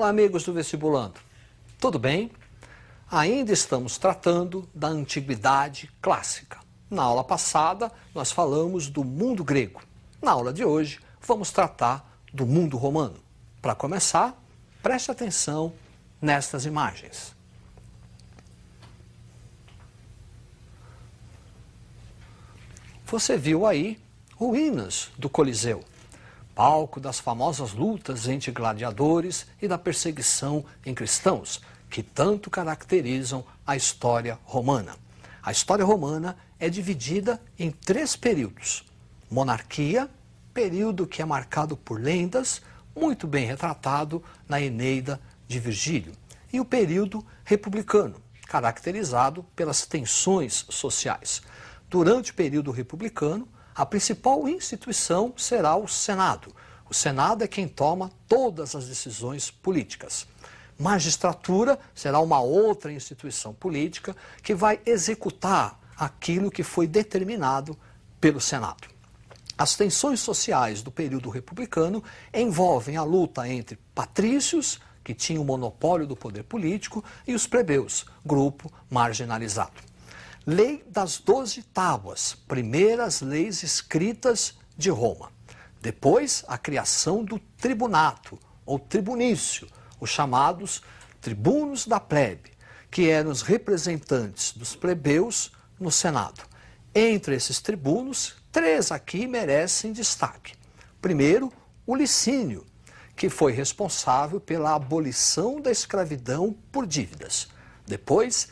Olá, amigos do Vestibulando. Tudo bem? Ainda estamos tratando da antiguidade clássica. Na aula passada, nós falamos do mundo grego. Na aula de hoje, vamos tratar do mundo romano. Para começar, preste atenção nestas imagens. Você viu aí ruínas do Coliseu, palco das famosas lutas entre gladiadores e da perseguição em cristãos, que tanto caracterizam a história romana. A história romana é dividida em 3 períodos. Monarquia, período que é marcado por lendas, muito bem retratado na Eneida de Virgílio. E o período republicano, caracterizado pelas tensões sociais. Durante o período republicano, a principal instituição será o Senado. O Senado é quem toma todas as decisões políticas. Magistratura será uma outra instituição política que vai executar aquilo que foi determinado pelo Senado. As tensões sociais do período republicano envolvem a luta entre patrícios, que tinham o monopólio do poder político, e os plebeus, grupo marginalizado. Lei das 12 Tábuas, primeiras leis escritas de Roma. Depois, a criação do tribunato, ou tribunício, os chamados tribunos da plebe, que eram os representantes dos plebeus no Senado. Entre esses tribunos, 3 aqui merecem destaque. Primeiro, o Licínio, que foi responsável pela abolição da escravidão por dívidas. Depois,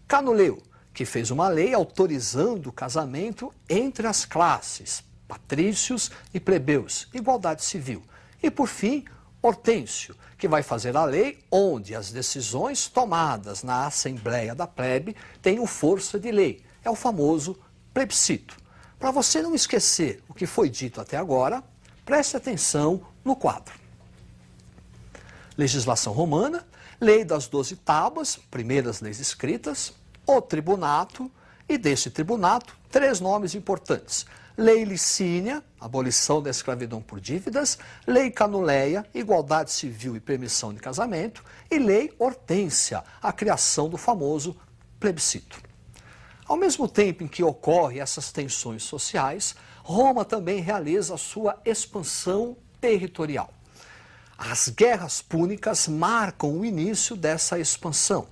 Canuleu, que fez uma lei autorizando o casamento entre as classes, patrícios e plebeus, igualdade civil. E, por fim, Hortêncio, que vai fazer a lei onde as decisões tomadas na Assembleia da Plebe tenham força de lei. É o famoso plebiscito. Para você não esquecer o que foi dito até agora, preste atenção no quadro. Legislação romana, lei das 12 tábuas, primeiras leis escritas, o tribunato, e desse tribunato, 3 nomes importantes. Lei Licínia, abolição da escravidão por dívidas, Lei Canuleia, igualdade civil e permissão de casamento, e Lei Hortência, a criação do famoso plebiscito. Ao mesmo tempo em que ocorrem essas tensões sociais, Roma também realiza a sua expansão territorial. As guerras púnicas marcam o início dessa expansão.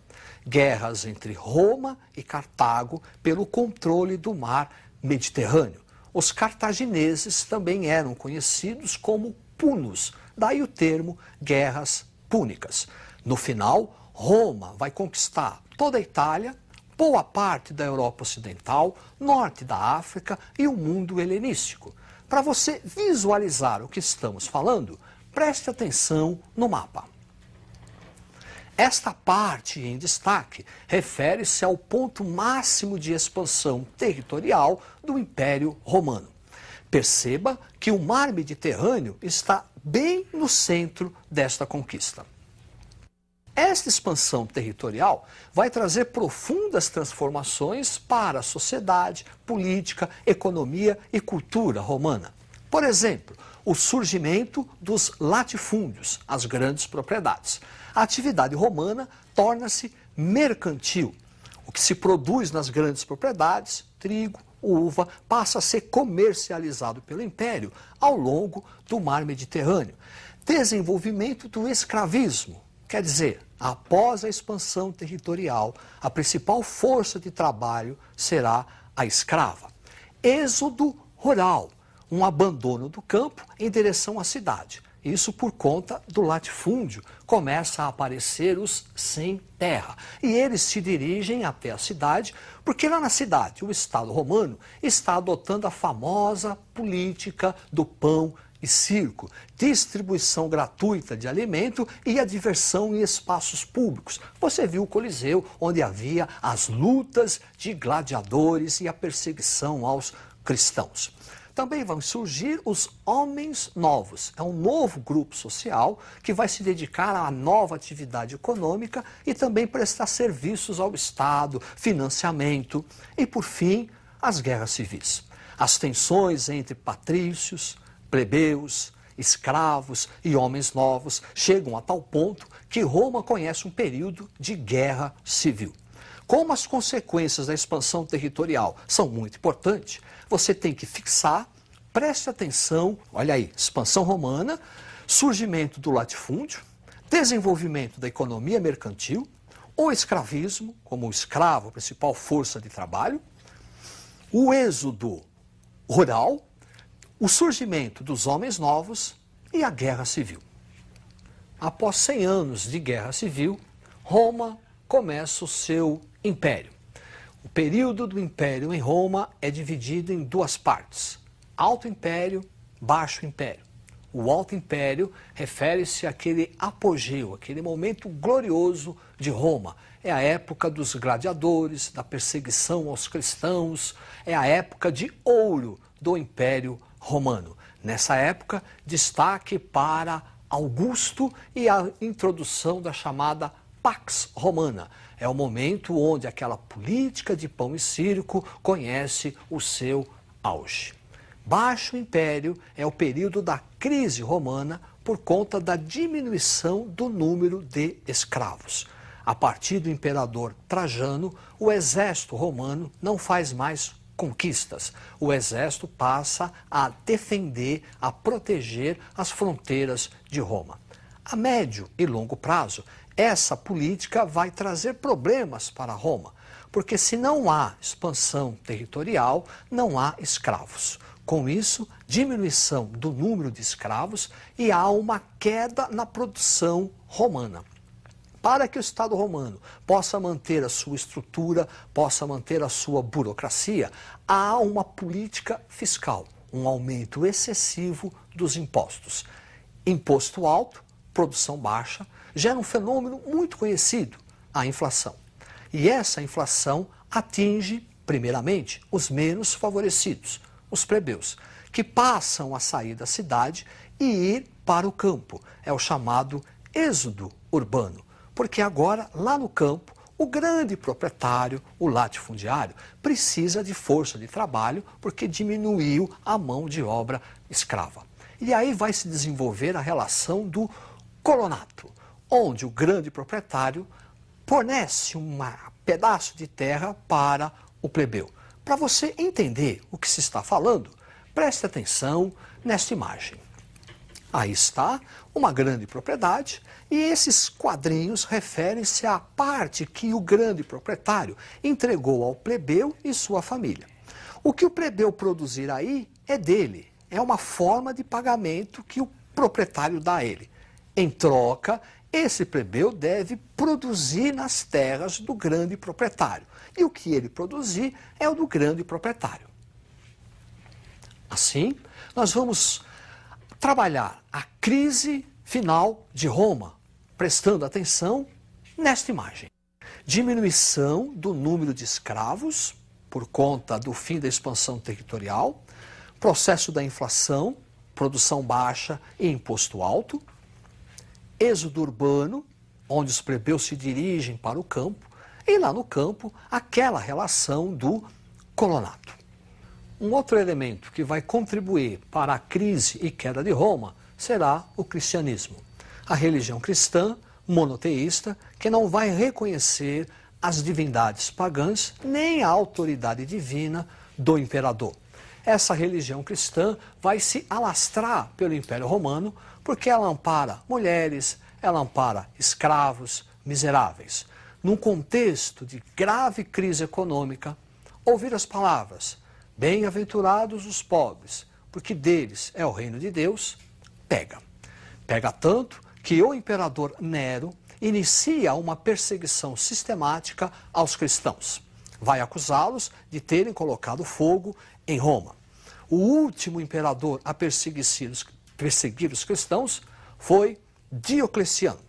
Guerras entre Roma e Cartago pelo controle do mar Mediterrâneo. Os cartagineses também eram conhecidos como punos, daí o termo guerras púnicas. No final, Roma vai conquistar toda a Itália, boa parte da Europa Ocidental, norte da África e o mundo helenístico. Para você visualizar o que estamos falando, preste atenção no mapa. Esta parte em destaque refere-se ao ponto máximo de expansão territorial do Império Romano. Perceba que o mar Mediterrâneo está bem no centro desta conquista. Esta expansão territorial vai trazer profundas transformações para a sociedade, política, economia e cultura romana. Por exemplo, o surgimento dos latifúndios, as grandes propriedades. A atividade romana torna-se mercantil. O que se produz nas grandes propriedades, trigo, uva, passa a ser comercializado pelo Império ao longo do mar Mediterrâneo. Desenvolvimento do escravismo, quer dizer, após a expansão territorial, a principal força de trabalho será a escrava. Êxodo rural, um abandono do campo em direção à cidade. Isso por conta do latifúndio. Começa a aparecer os sem terra. E eles se dirigem até a cidade, porque lá na cidade o Estado romano está adotando a famosa política do pão e circo, distribuição gratuita de alimento e a diversão em espaços públicos. Você viu o Coliseu, onde havia as lutas de gladiadores e a perseguição aos cristãos. Também vão surgir os homens novos. É um novo grupo social que vai se dedicar a nova atividade econômica e também prestar serviços ao Estado, financiamento e, por fim, as guerras civis. As tensões entre patrícios, plebeus escravos e homens novos chegam a tal ponto que Roma conhece um período de guerra civil. Como as consequências da expansão territorial são muito importantes, você tem que fixar, preste atenção, olha aí, expansão romana, surgimento do latifúndio, desenvolvimento da economia mercantil, o escravismo, como o escravo, principal força de trabalho, o êxodo rural, o surgimento dos homens novos e a guerra civil. Após 100 anos de guerra civil, Roma começa o seu império. O período do império em Roma é dividido em duas partes: Alto Império, Baixo Império. O Alto Império refere-se àquele apogeu, aquele momento glorioso de Roma. É a época dos gladiadores, da perseguição aos cristãos, é a época de ouro do Império Romano. Nessa época, destaque para Augusto e a introdução da chamada Pax Romana. É o momento onde aquela política de pão e circo conhece o seu auge. Baixo Império é o período da crise romana por conta da diminuição do número de escravos. A partir do imperador Trajano, o exército romano não faz mais conquistas. O exército passa a defender, a proteger as fronteiras de Roma. A médio e longo prazo, essa política vai trazer problemas para Roma, porque se não há expansão territorial, não há escravos. Com isso, diminuição do número de escravos e há uma queda na produção romana. Para que o Estado romano possa manter a sua estrutura, possa manter a sua burocracia, há uma política fiscal, um aumento excessivo dos impostos. Imposto alto, produção baixa, gera um fenômeno muito conhecido, a inflação. E essa inflação atinge, primeiramente, os menos favorecidos, os plebeus, que passam a sair da cidade e ir para o campo. É o chamado êxodo urbano, porque agora, lá no campo, o grande proprietário, o latifundiário, precisa de força de trabalho porque diminuiu a mão de obra escrava. E aí vai se desenvolver a relação do colonato, onde o grande proprietário fornece um pedaço de terra para o plebeu. Para você entender o que se está falando, preste atenção nesta imagem. Aí está uma grande propriedade e esses quadrinhos referem-se à parte que o grande proprietário entregou ao plebeu e sua família. O que o plebeu produzir aí é dele, é uma forma de pagamento que o proprietário dá a ele. Em troca, esse plebeu deve produzir nas terras do grande proprietário. E o que ele produzir é o do grande proprietário. Assim, nós vamos trabalhar a crise final de Roma, prestando atenção nesta imagem. Diminuição do número de escravos por conta do fim da expansão territorial, processo da inflação, produção baixa e imposto alto, êxodo urbano, onde os plebeus se dirigem para o campo, e lá no campo, aquela relação do colonato. Um outro elemento que vai contribuir para a crise e queda de Roma será o cristianismo. A religião cristã, monoteísta, que não vai reconhecer as divindades pagãs nem a autoridade divina do imperador. Essa religião cristã vai se alastrar pelo Império Romano porque ela ampara mulheres, ela ampara escravos, miseráveis. Num contexto de grave crise econômica, ouvir as palavras "bem-aventurados os pobres, porque deles é o reino de Deus", pega. Pega tanto que o imperador Nero inicia uma perseguição sistemática aos cristãos. Vai acusá-los de terem colocado fogo em Roma. O último imperador a perseguir os cristãos foi Diocleciano.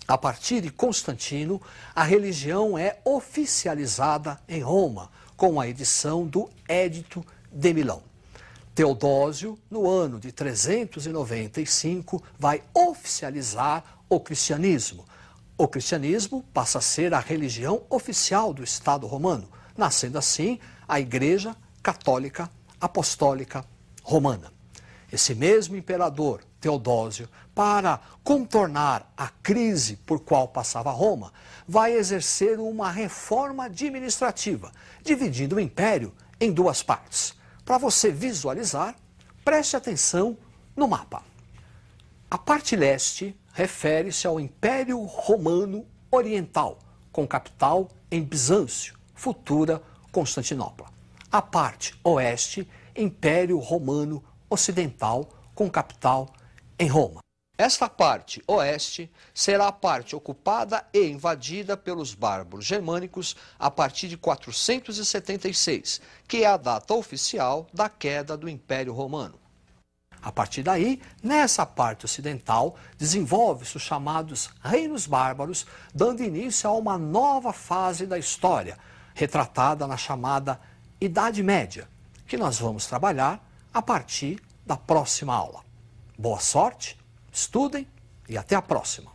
A partir de Constantino, a religião é oficializada em Roma, com a edição do Édito de Milão. Teodósio, no ano de 395, vai oficializar o cristianismo. O cristianismo passa a ser a religião oficial do Estado romano, nascendo assim a Igreja Católica Apostólica Romana. Esse mesmo imperador, Teodósio, para contornar a crise por qual passava Roma, vai exercer uma reforma administrativa, dividindo o império em duas partes. Para você visualizar, preste atenção no mapa. A parte leste refere-se ao Império Romano Oriental, com capital em Bizâncio, futura Constantinopla. A parte oeste, Império Romano Ocidental, com capital em Roma. Esta parte oeste será a parte ocupada e invadida pelos bárbaros germânicos a partir de 476, que é a data oficial da queda do Império Romano. A partir daí, nessa parte ocidental, desenvolve-se os chamados reinos bárbaros, dando início a uma nova fase da história, retratada na chamada Idade Média, que nós vamos trabalhar a partir da próxima aula. Boa sorte, estudem e até a próxima!